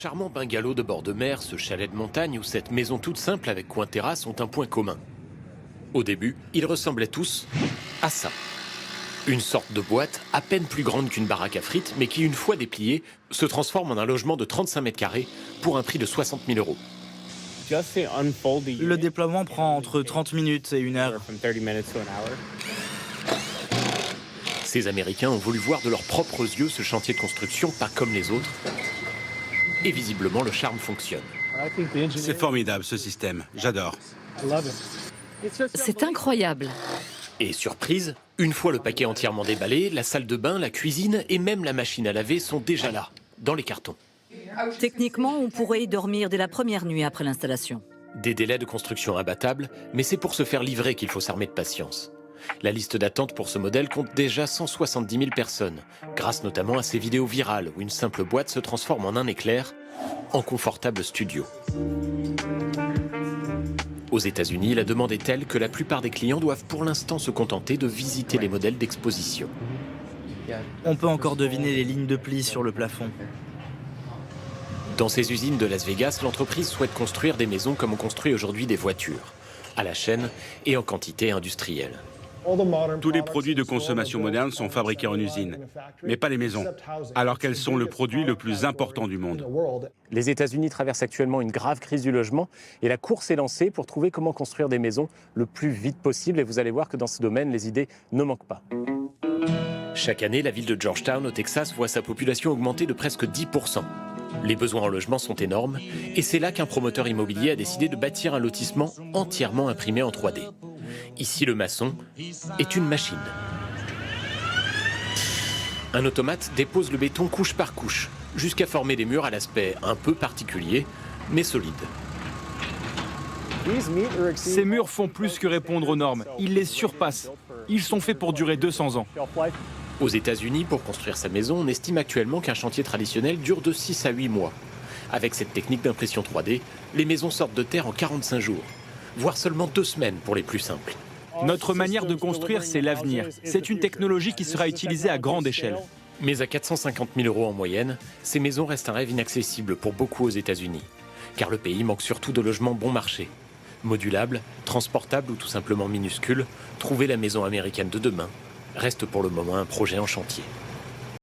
Charmant bungalow de bord de mer, ce chalet de montagne ou cette maison toute simple avec coin-terrasse ont un point commun. Au début, ils ressemblaient tous à ça. Une sorte de boîte à peine plus grande qu'une baraque à frites, mais qui, une fois dépliée, se transforme en un logement de 35 mètres carrés pour un prix de 60 000 euros. Le déploiement prend entre 30 minutes et 1 heure. Ces Américains ont voulu voir de leurs propres yeux ce chantier de construction, pas comme les autres. Et visiblement, le charme fonctionne. C'est formidable ce système, j'adore. C'est incroyable. Et surprise, une fois le paquet entièrement déballé, la salle de bain, la cuisine et même la machine à laver sont déjà là, dans les cartons. Techniquement, on pourrait y dormir dès la première nuit après l'installation. Des délais de construction imbattables, mais c'est pour se faire livrer qu'il faut s'armer de patience. La liste d'attente pour ce modèle compte déjà 170 000 personnes, grâce notamment à ces vidéos virales où une simple boîte se transforme en un éclair, en confortable studio. Aux États-Unis, la demande est telle que la plupart des clients doivent pour l'instant se contenter de visiter les modèles d'exposition. On peut encore deviner les lignes de plis sur le plafond. Dans ces usines de Las Vegas, l'entreprise souhaite construire des maisons comme on construit aujourd'hui des voitures, à la chaîne et en quantité industrielle. Tous les produits de consommation moderne sont fabriqués en usine, mais pas les maisons, alors qu'elles sont le produit le plus important du monde. Les États-Unis traversent actuellement une grave crise du logement et la course est lancée pour trouver comment construire des maisons le plus vite possible. Et vous allez voir que dans ce domaine, les idées ne manquent pas. Chaque année, la ville de Georgetown, au Texas, voit sa population augmenter de presque 10%. Les besoins en logement sont énormes et c'est là qu'un promoteur immobilier a décidé de bâtir un lotissement entièrement imprimé en 3D. Ici, le maçon est une machine. Un automate dépose le béton couche par couche, jusqu'à former des murs à l'aspect un peu particulier, mais solide. Ces murs font plus que répondre aux normes. Ils les surpassent. Ils sont faits pour durer 200 ans. Aux États-Unis, pour construire sa maison, on estime actuellement qu'un chantier traditionnel dure de 6 à 8 mois. Avec cette technique d'impression 3D, les maisons sortent de terre en 45 jours, voire seulement 2 semaines pour les plus simples. Notre manière de construire, c'est l'avenir. C'est une technologie qui sera utilisée à grande échelle. Mais à 450 000 euros en moyenne, ces maisons restent un rêve inaccessible pour beaucoup aux États-Unis. Car le pays manque surtout de logements bon marché. Modulables, transportables ou tout simplement minuscules, trouver la maison américaine de demain reste pour le moment un projet en chantier.